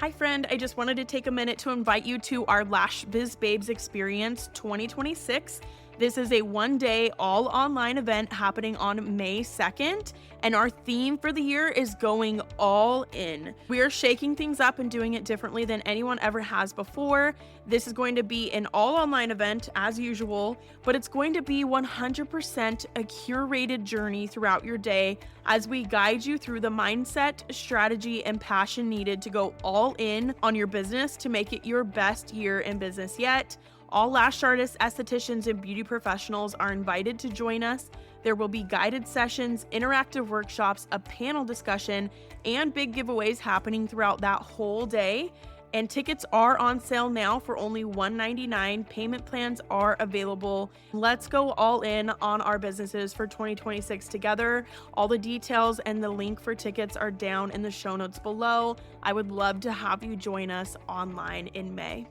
Hi friend, I just wanted to take a minute to invite you to our Lash Biz Babes Experience 2026. This is a one-day all online event happening on May 2nd, and our theme for the year is going all in. We are shaking things up and doing it differently than anyone ever has before. This is going to be an all online event as usual, but it's going to be 100% a curated journey throughout your day as we guide you through the mindset, strategy, and passion needed to go all in on your business to make it your best year in business yet. All lash artists, estheticians, and beauty professionals are invited to join us. There will be guided sessions, interactive workshops, a panel discussion, and big giveaways happening throughout that whole day. And tickets are on sale now for only $199. Payment plans are available. Let's go all in on our businesses for 2026 together. All the details and the link for tickets are down in the show notes below. I would love to have you join us online in May.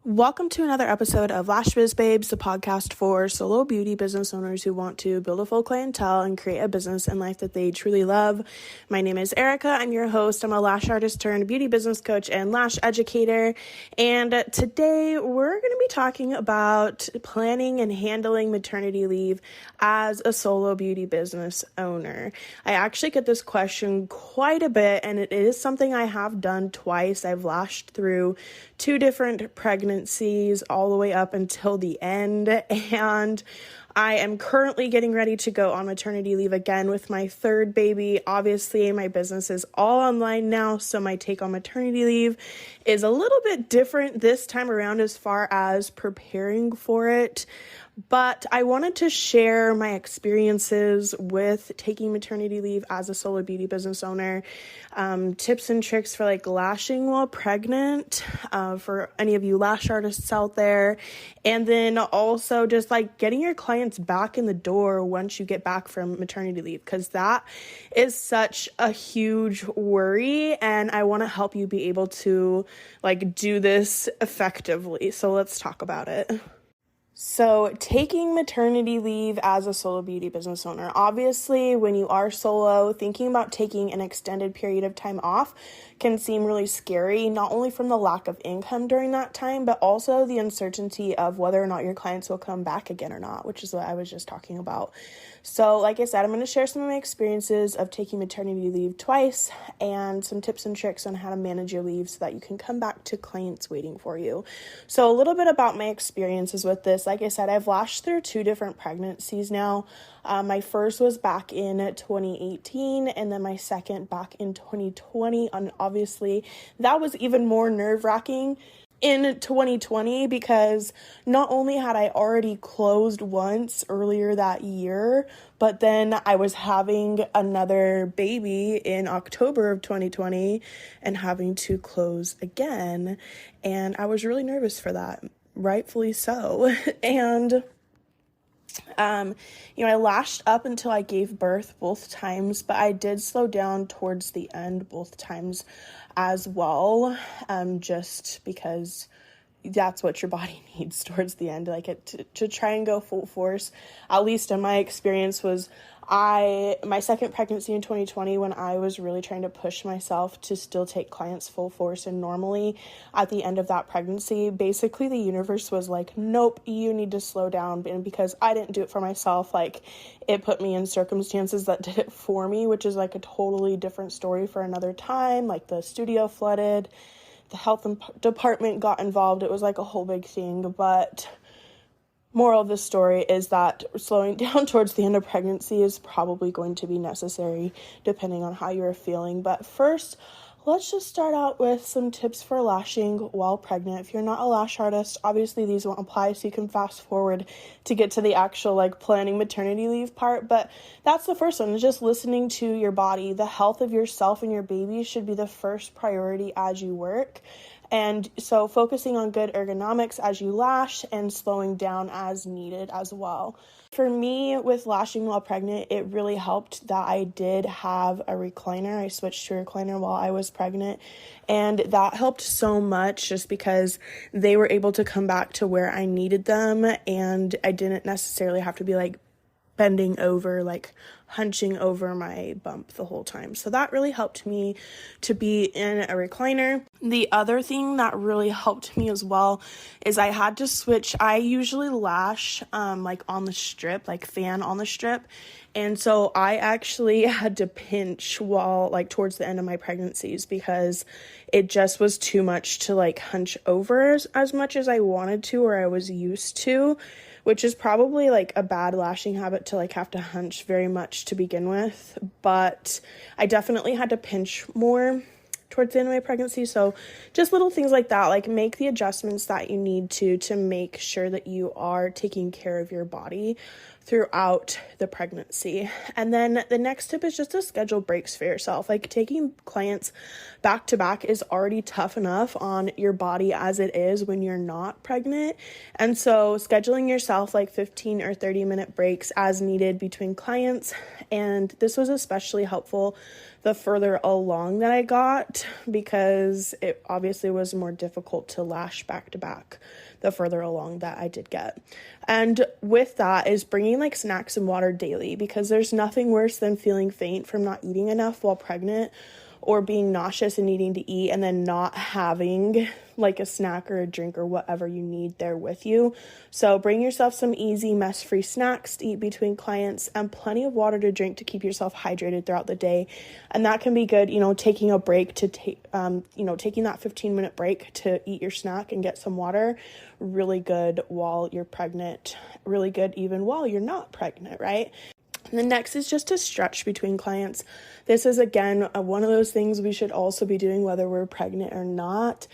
Welcome to another episode of Lash Biz Babes, the podcast for solo beauty business owners who want to build a full clientele and create a business and life that they truly love. My name is Erica. I'm your host. I'm a lash artist turned beauty business coach and lash educator. And today we're going to be talking about planning and handling maternity leave as a solo beauty business owner. I actually get this question quite a bit, and it is something I have done twice. I've lashed through 2 different pregnancies all the way up until the end, and I am currently getting ready to go on maternity leave again with my 3rd baby. Obviously, my business is all online now, so my take on maternity leave is a little bit different this time around as far as preparing for it. But I wanted to share my experiences with taking maternity leave as a solo beauty business owner, tips and tricks for like lashing while pregnant, for any of you lash artists out there, and then also just like getting your clients back in the door once you get back from maternity leave, because that is such a huge worry, and I want to help you be able to like do this effectively. So let's talk about it. So taking maternity leave as a solo beauty business owner, obviously when you are solo, thinking about taking an extended period of time off can seem really scary, not only from the lack of income during that time, but also the uncertainty of whether or not your clients will come back again or not, which is what I was just talking about. So like I said, I'm going to share some of my experiences of taking maternity leave twice and some tips and tricks on how to manage your leave so that you can come back to clients waiting for you. So a little bit about my experiences with this. Like I said, I've lashed through 2 different pregnancies now. My first was back in 2018, and then my second back in 2020. And obviously, that was even more nerve-wracking in 2020 because not only had I already closed once earlier that year, but then I was having another baby in October of 2020 and having to close again. And I was really nervous for that, rightfully so. And I lashed up until I gave birth both times, but I did slow down towards the end both times as well, just because that's what your body needs towards the end, like to try and go full force. At least in my experience was my second pregnancy in 2020, when I was really trying to push myself to still take clients full force. And normally at the end of that pregnancy, basically the universe was like, nope, you need to slow down. And because I didn't do it for myself, like it put me in circumstances that did it for me, which is like a totally different story for another time. Like the studio flooded, the health department got involved. It was like a whole big thing. But moral of the story is that slowing down towards the end of pregnancy is probably going to be necessary depending on how you're feeling. But first, let's just start out with some tips for lashing while pregnant. If you're not a lash artist, obviously these won't apply, so you can fast forward to get to the actual like planning maternity leave part. But that's the first one, is just listening to your body. The health of yourself and your baby should be the first priority as you work. And so focusing on good ergonomics as you lash and slowing down as needed as well. For me, with lashing while pregnant, it really helped that I did have a recliner. I switched to a recliner while I was pregnant, and that helped so much just because they were able to come back to where I needed them, and I didn't necessarily have to be like bending over, like hunching over my bump the whole time. So that really helped me to be in a recliner. The other thing that really helped me as well is I had to switch. I usually lash like on the strip, like fan on the strip. And so I actually had to pinch while like towards the end of my pregnancies because it just was too much to like hunch over as much as I wanted to or I was used to, which is probably like a bad lashing habit to like have to hunch very much to begin with. But I definitely had to pinch more towards the end of my pregnancy. So just little things like that, like make the adjustments that you need to make sure that you are taking care of your body throughout the pregnancy. And then the next tip is just to schedule breaks for yourself. Like taking clients back to back is already tough enough on your body as it is when you're not pregnant. And so scheduling yourself like 15 or 30-minute breaks as needed between clients. And this was especially helpful the further along that I got because it obviously was more difficult to lash back to back the further along that I did get. And with that is bringing like snacks and water daily, because there's nothing worse than feeling faint from not eating enough while pregnant or being nauseous and needing to eat and then not having like a snack or a drink or whatever you need there with you. So bring yourself some easy mess-free snacks to eat between clients and plenty of water to drink to keep yourself hydrated throughout the day. And that can be good, taking a break to take, taking that 15-minute break to eat your snack and get some water. Really good while you're pregnant, really good even while you're not pregnant, right? And the next is just to stretch between clients. This is, again, one of those things we should also be doing whether we're pregnant or not.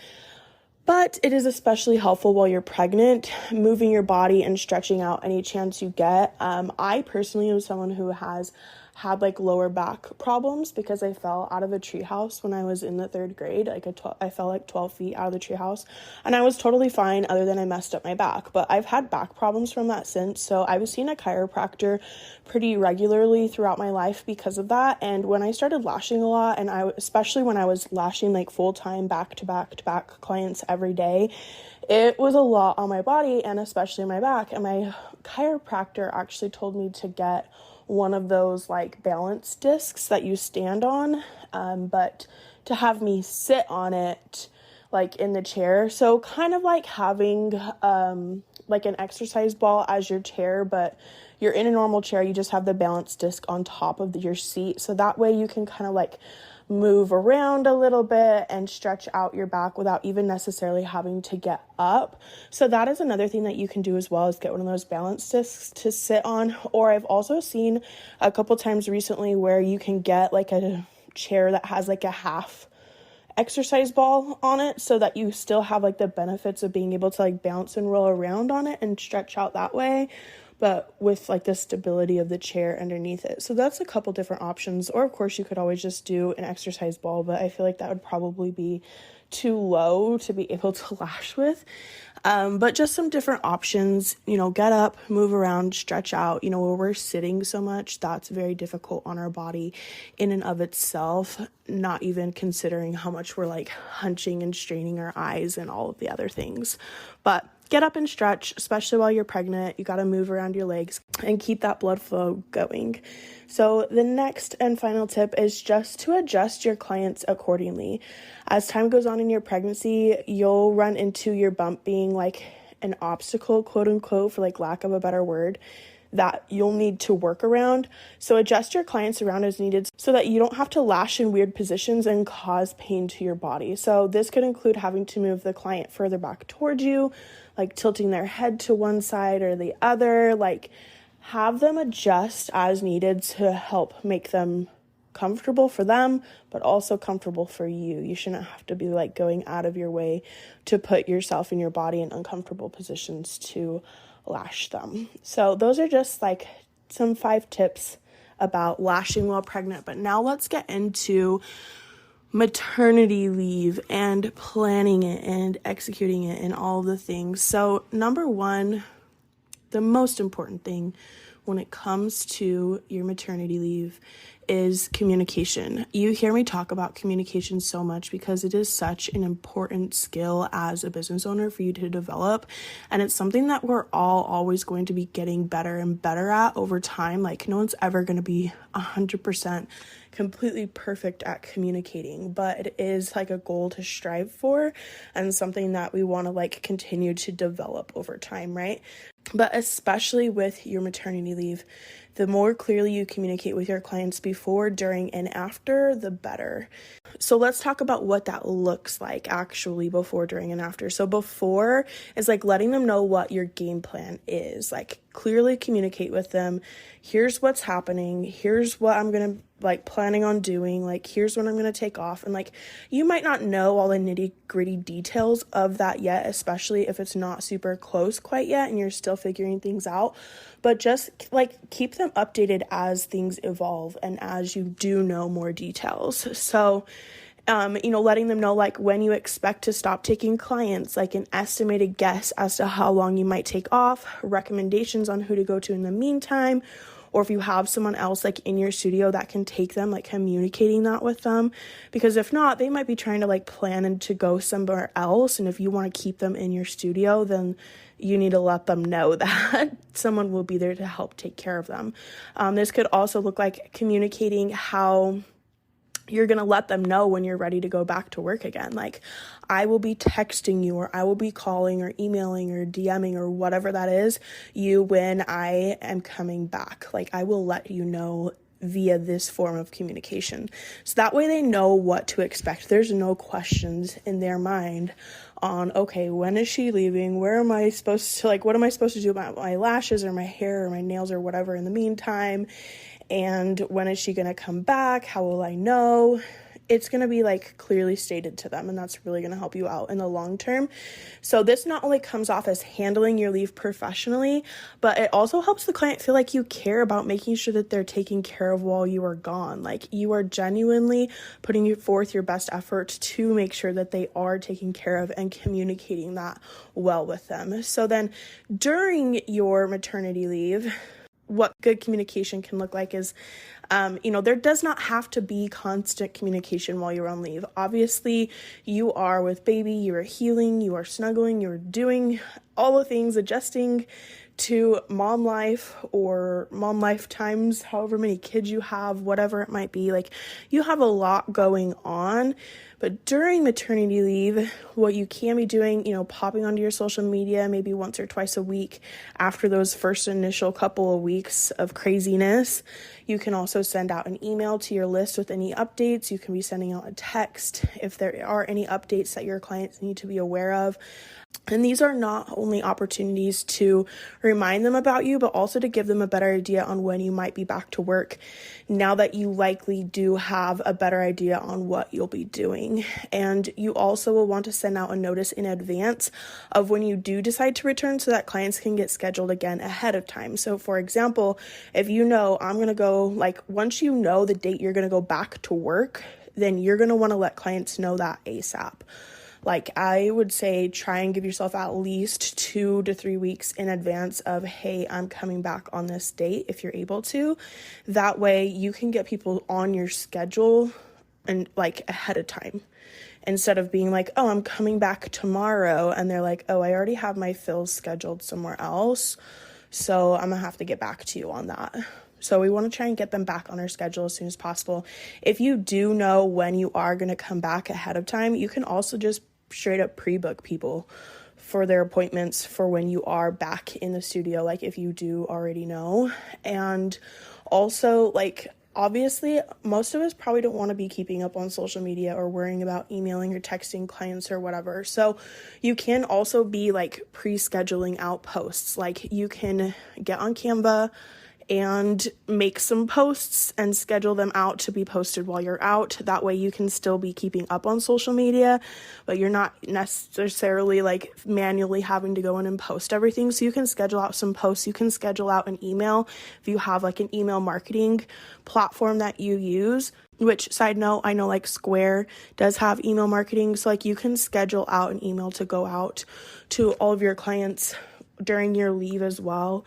But it is especially helpful while you're pregnant, moving your body and stretching out any chance you get. I personally am someone who has had like lower back problems because I fell out of a treehouse when I was in the 3rd grade. I fell like 12 feet out of the treehouse and I was totally fine other than I messed up my back. But I've had back problems from that since. So I was seeing a chiropractor pretty regularly throughout my life because of that. And when I started lashing a lot, and especially when I was lashing like full-time back to back clients every day, it was a lot on my body and especially my back. And my chiropractor actually told me to get one of those like balance discs that you stand on, but to have me sit on it like in the chair. So kind of like having like an exercise ball as your chair, but you're in a normal chair, you just have the balance disc on top of your seat. So that way you can kind of like move around a little bit and stretch out your back without even necessarily having to get up. So that is another thing that you can do as well, is get one of those balance discs to sit on. Or I've also seen a couple times recently where you can get like a chair that has like a half exercise ball on it so that you still have like the benefits of being able to like bounce and roll around on it and stretch out that way, but with like the stability of the chair underneath it. So that's a couple different options. Or of course you could always just do an exercise ball, but I feel like that would probably be too low to be able to lash with. But just some different options, get up, move around, stretch out. Where we're sitting so much, that's very difficult on our body in and of itself, not even considering how much we're like hunching and straining our eyes and all of the other things. But get up and stretch, especially while you're pregnant. You got to move around your legs and keep that blood flow going. So the next and final tip is just to adjust your clients accordingly. As time goes on in your pregnancy, you'll run into your bump being like an obstacle, quote unquote, for like lack of a better word, that you'll need to work around. So adjust your clients around as needed so that you don't have to lash in weird positions and cause pain to your body. So this could include having to move the client further back towards you, like tilting their head to one side or the other, like have them adjust as needed to help make them comfortable for them, but also comfortable for you. You shouldn't have to be like going out of your way to put yourself and your body in uncomfortable positions to lash them. So those are just like some 5 tips about lashing while pregnant. But now let's get into maternity leave and planning it and executing it and all the things. So number 1, the most important thing when it comes to your maternity leave is communication. You hear me talk about communication so much because it is such an important skill as a business owner for you to develop. And it's something that we're all always going to be getting better and better at over time. Like, no one's ever going to be 100% completely perfect at communicating, but it is like a goal to strive for and something that we want to like continue to develop over time, right? But especially with your maternity leave, the more clearly you communicate with your clients before, during, and after, the better. So let's talk about what that looks like actually before, during, and after. So before is like letting them know what your game plan is. Like, clearly communicate with them. Here's what's happening. Here's what I'm going to like planning on doing. Like, here's when I'm going to take off. And like, you might not know all the nitty gritty details of that yet, especially if it's not super close quite yet and you're still figuring things out. But just like keep them updated as things evolve and as you do know more details. So, letting them know like when you expect to stop taking clients, like an estimated guess as to how long you might take off, recommendations on who to go to in the meantime, or if you have someone else like in your studio that can take them, like communicating that with them. Because if not, they might be trying to like plan and to go somewhere else. And if you want to keep them in your studio, then you need to let them know that someone will be there to help take care of them. This could also look like communicating how you're going to let them know when you're ready to go back to work again. Like, I will be texting you, or I will be calling or emailing or DMing or whatever that is, you when I am coming back. Like, I will let you know via this form of communication. So that way they know what to expect. There's no questions in their mind on, okay, when is she leaving? Where am I supposed to, like, what am I supposed to do about my lashes or my hair or my nails or whatever in the meantime? And when is she going to come back? How will I know? It's going to be like clearly stated to them, and that's really going to help you out in the long term. So this not only comes off as handling your leave professionally, but it also helps the client feel like you care about making sure that they're taken care of while you are gone. Like, you are genuinely putting forth your best efforts to make sure that they are taken care of and communicating that well with them. So then during your maternity leave, what good communication can look like is, there does not have to be constant communication while you're on leave. Obviously, you are with baby, you are healing, you are snuggling, you're doing all the things, adjusting to mom life or mom life times however many kids you have, whatever it might be. Like, you have a lot going on. But during maternity leave, what you can be doing, popping onto your social media maybe once or twice a week after those first initial couple of weeks of craziness. You can also send out an email to your list with any updates. You can be sending out a text if there are any updates that your clients need to be aware of. And these are not only opportunities to remind them about you, but also to give them a better idea on when you might be back to work, now that you likely do have a better idea on what you'll be doing. And you also will want to send out a notice in advance of when you do decide to return, so that clients can get scheduled again ahead of time. So for example, if you know I'm going to go, like, once you know the date you're going to go back to work, then you're going to want to let clients know that ASAP. Like, I would say try and give yourself at least 2 to 3 weeks in advance of, hey, I'm coming back on this date, if you're able to. That way you can get people on your schedule and like ahead of time, instead of being like, oh, I'm coming back tomorrow, and they're like, oh, I already have my fills scheduled somewhere else, so I'm gonna have to get back to you on that. So we want to try and get them back on our schedule as soon as possible. If you do know when you are going to come back ahead of time, you can also just straight up pre-book people for their appointments for when you are back in the studio, like if you do already know. And also, like, obviously most of us probably don't want to be keeping up on social media or worrying about emailing or texting clients or whatever. So you can also be like pre-scheduling out posts. Like, you can get on Canva and make some posts and schedule them out to be posted while you're out. That way you can still be keeping up on social media, but you're not necessarily like manually having to go in and post everything. So you can schedule out some posts. You can schedule out an email if you have like an email marketing platform that you use. Which, side note, I know like Square does have email marketing. So like you can schedule out an email to go out to all of your clients during your leave as well.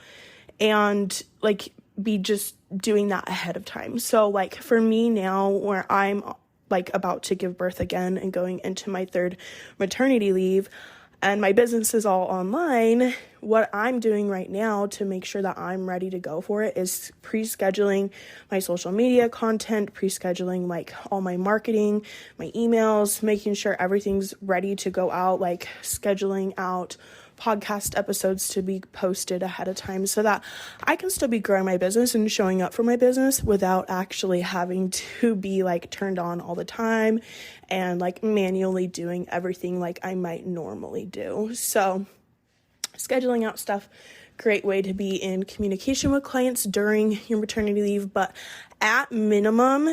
and like be just doing that ahead of time. So like for me now, where I'm like about to give birth again and going into my third maternity leave, and my business is all online, what I'm doing right now to make sure that I'm ready to go for it is pre-scheduling my social media content, pre-scheduling like all my marketing, my emails, making sure everything's ready to go out, like scheduling out podcast episodes to be posted ahead of time so that I can still be growing my business and showing up for my business without actually having to be like turned on all the time and like manually doing everything like I might normally do. So scheduling out stuff, great way to be in communication with clients during your maternity leave, but at minimum,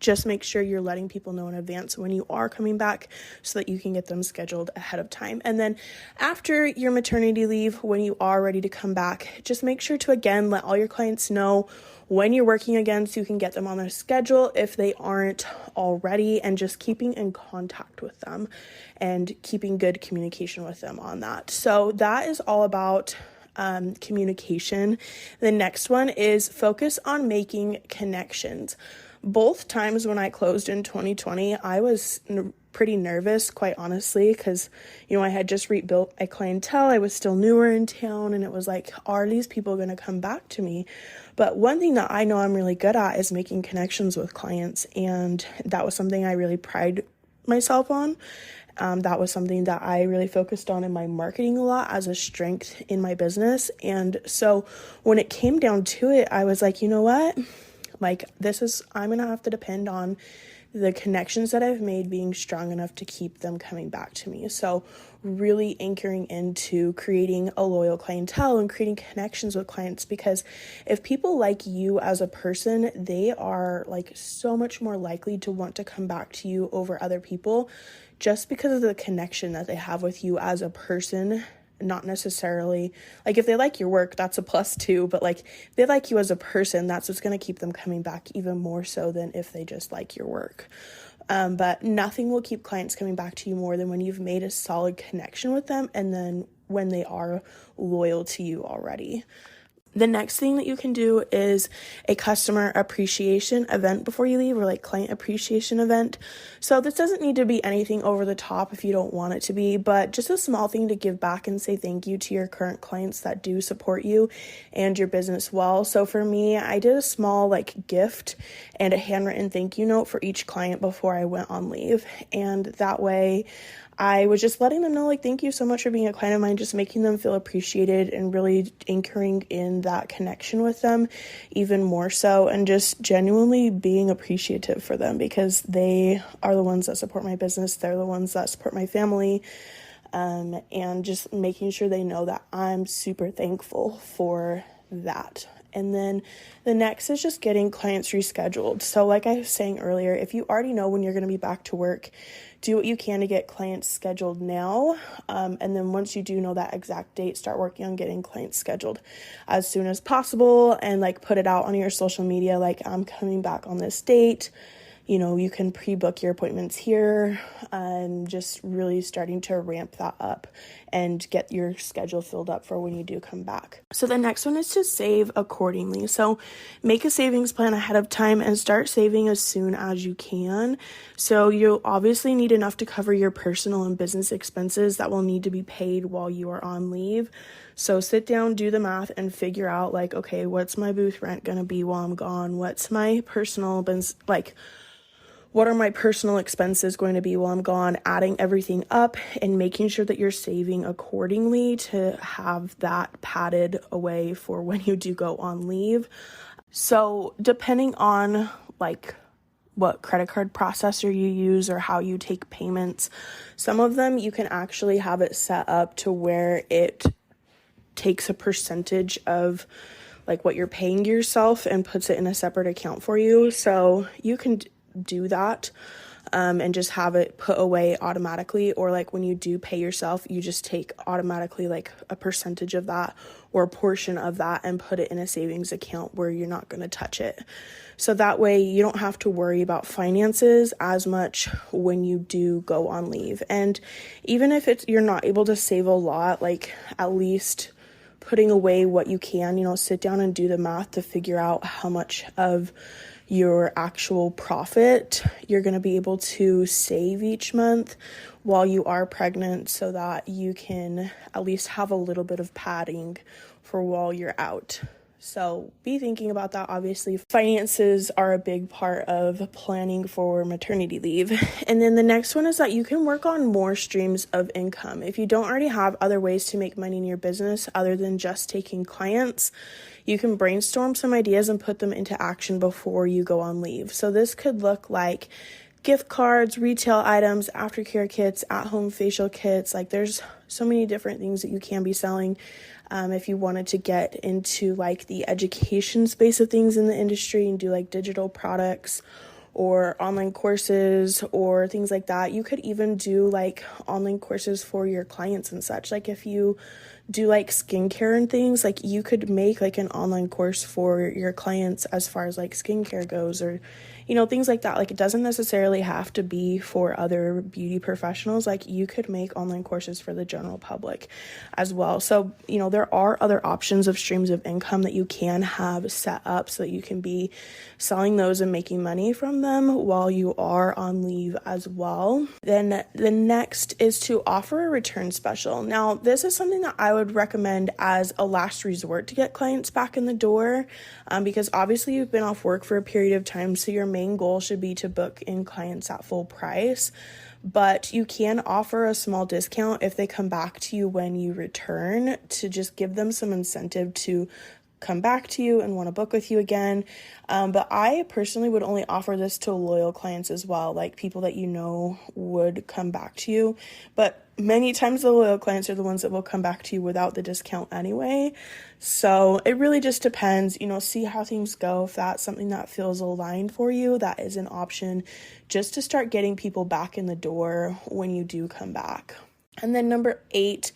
just make sure you're letting people know in advance when you are coming back so that you can get them scheduled ahead of time. And then after your maternity leave, when you are ready to come back, just make sure to, again, let all your clients know when you're working again so you can get them on their schedule if they aren't already, and just keeping in contact with them and keeping good communication with them on that. So that is all about communication. The next one is focus on making connections. Both times when I closed in 2020, I was pretty nervous, quite honestly, because, I had just rebuilt a clientele. I was still newer in town, and it was like, are these people going to come back to me? But one thing that I know I'm really good at is making connections with clients, and that was something I really pride myself on. That was something that I really focused on in my marketing a lot as a strength in my business. And so when it came down to it, I was like, you know what? Like, I'm going to have to depend on the connections that I've made being strong enough to keep them coming back to me. So really anchoring into creating a loyal clientele and creating connections with clients, because if people like you as a person, they are like so much more likely to want to come back to you over other people just because of the connection that they have with you as a person. Not necessarily, like if they like your work, that's a plus too, but like if they like you as a person, that's what's going to keep them coming back even more so than if they just like your work. But nothing will keep clients coming back to you more than when you've made a solid connection with them and then when they are loyal to you already. The next thing that you can do is a customer appreciation event before you leave, or like client appreciation event. So this doesn't need to be anything over the top if you don't want it to be, but just a small thing to give back and say thank you to your current clients that do support you and your business well. So for me, I did a small like gift and a handwritten thank you note for each client before I went on leave. And that way I was just letting them know, like, thank you so much for being a client of mine, just making them feel appreciated and really anchoring in that connection with them even more so, and just genuinely being appreciative for them because they are the ones that support my business. They're the ones that support my family, and just making sure they know that I'm super thankful for that. And then the next is just getting clients rescheduled. So like I was saying earlier, if you already know when you're going to be back to work, do what you can to get clients scheduled now. And then once you do know that exact date, start working on getting clients scheduled as soon as possible and like put it out on your social media. Like, I'm coming back on this date. You can pre-book your appointments here, and just really starting to ramp that up and get your schedule filled up for when you do come back. So the next one is to save accordingly. So make a savings plan ahead of time and start saving as soon as you can. So you'll obviously need enough to cover your personal and business expenses that will need to be paid while you are on leave. So sit down, do the math, and figure out like, okay, what's my booth rent going to be while I'm gone? What's my personal what are my personal expenses going to be while I'm gone? Adding everything up and making sure that you're saving accordingly to have that padded away for when you do go on leave. So depending on like what credit card processor you use or how you take payments, some of them you can actually have it set up to where it takes a percentage of like what you're paying yourself and puts it in a separate account for you. So you can do that and just have it put away automatically, or like when you do pay yourself, you just take automatically like a percentage of that or a portion of that and put it in a savings account where you're not going to touch it. So that way you don't have to worry about finances as much when you do go on leave. And even if you're not able to save a lot, like at least putting away what you can, sit down and do the math to figure out how much of your actual profit you're going to be able to save each month while you are pregnant, so that you can at least have a little bit of padding for while you're out. So be thinking about that. Obviously, finances are a big part of planning for maternity leave. And then the next one is that you can work on more streams of income. If you don't already have other ways to make money in your business other than just taking clients, you can brainstorm some ideas and put them into action before you go on leave. So this could look like gift cards, retail items, aftercare kits, at-home facial kits. Like, there's so many different things that you can be selling. If you wanted to get into like the education space of things in the industry and do like digital products or online courses or things like that, you could even do like online courses for your clients and such. Like, if you do like skincare and things, like you could make like an online course for your clients as far as like skincare goes, or things like that. Like, it doesn't necessarily have to be for other beauty professionals. Like, you could make online courses for the general public as well. So, there are other options of streams of income that you can have set up so that you can be selling those and making money from them while you are on leave as well. Then the next is to offer a return special. Now, this is something that I would recommend as a last resort to get clients back in the door, because obviously you've been off work for a period of time, so your main goal should be to book in clients at full price. But you can offer a small discount if they come back to you when you return, to just give them some incentive to come back to you and want to book with you again. But I personally would only offer this to loyal clients as well, like people that would come back to you. But many times the loyal clients are the ones that will come back to you without the discount anyway. So it really just depends, see how things go. If that's something that feels aligned for you, that is an option just to start getting people back in the door when you do come back. And then number 8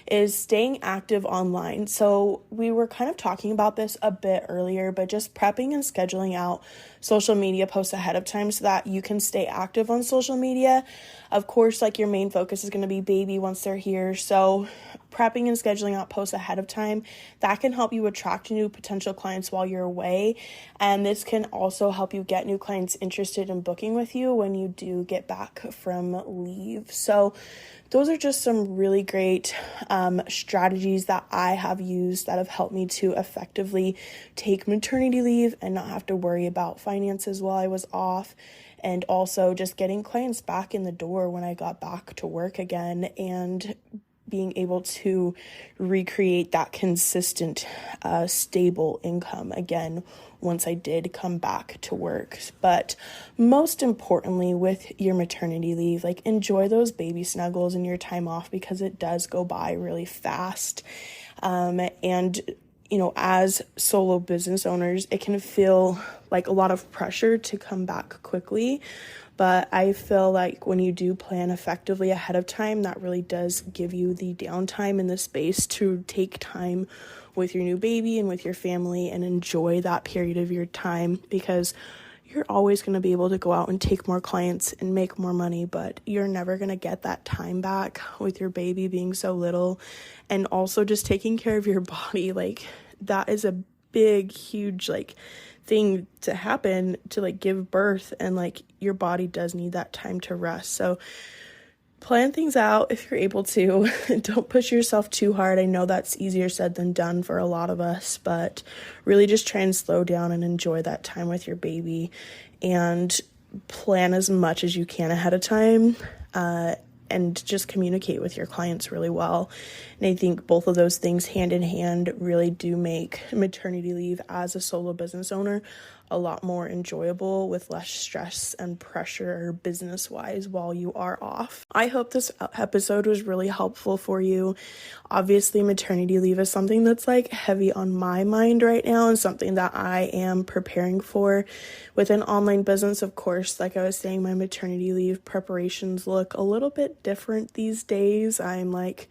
is staying active online. So we were kind of talking about this a bit earlier, but just prepping and scheduling out social media posts ahead of time so that you can stay active on social media. Of course, like, your main focus is going to be baby once they're here. So prepping and scheduling out posts ahead of time, that can help you attract new potential clients while you're away. And this can also help you get new clients interested in booking with you when you do get back from leave. So those are just some really great strategies that I have used that have helped me to effectively take maternity leave and not have to worry about finances while I was off. And also just getting clients back in the door when I got back to work again, and being able to recreate that consistent, stable income again once I did come back to work. But most importantly, with your maternity leave, like, enjoy those baby snuggles and your time off, because it does go by really fast. And as solo business owners, it can feel like a lot of pressure to come back quickly. But I feel like when you do plan effectively ahead of time, that really does give you the downtime and the space to take time with your new baby and with your family and enjoy that period of your time, because you're always going to be able to go out and take more clients and make more money, but you're never going to get that time back with your baby being so little. And also just taking care of your body, like, that is a big, huge, like, thing to happen, to like give birth, and like your body does need that time to rest. So plan things out if you're able to. Don't push yourself too hard. I know that's easier said than done for a lot of us, but really just try and slow down and enjoy that time with your baby, and plan as much as you can ahead of time, and just communicate with your clients really well. And I think both of those things hand in hand really do make maternity leave as a solo business owner a lot more enjoyable, with less stress and pressure business-wise while you are off. I hope this episode was really helpful for you. Obviously, maternity leave is something that's like heavy on my mind right now, and something that I am preparing for with an online business. Of course, like I was saying, my maternity leave preparations look a little bit different these days. I'm like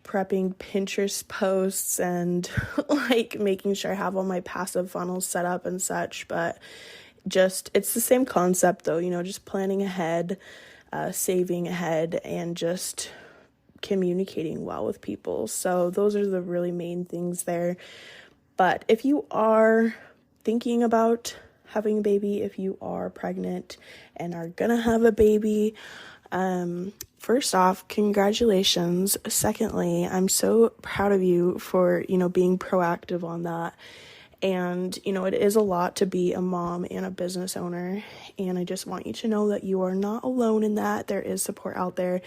prepping Pinterest posts and like making sure I have all my passive funnels set up and such, but just, it's the same concept though, just planning ahead, saving ahead, and just communicating well with people. So those are the really main things there. But if you are thinking about having a baby, if you are pregnant and are gonna have a baby, first off, congratulations. Secondly, I'm so proud of you for, being proactive on that. And, it is a lot to be a mom and a business owner. And I just want you to know that you are not alone in that. There is support out there.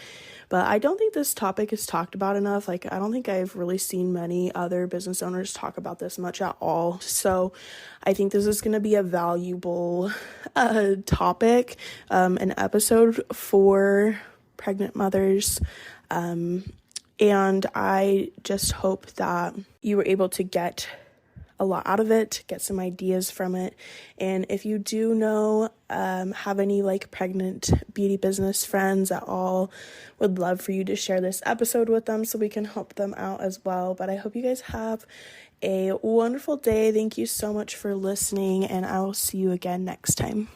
But I don't think this topic is talked about enough. I don't think I've really seen many other business owners talk about this much at all. So I think this is going to be a valuable topic, an episode for pregnant mothers. And I just hope that you were able to get a lot out of it, get some ideas from it. And if you do know, have any pregnant beauty business friends at all, would love for you to share this episode with them so we can help them out as well. But I hope you guys have a wonderful day. Thank you so much for listening, and I will see you again next time.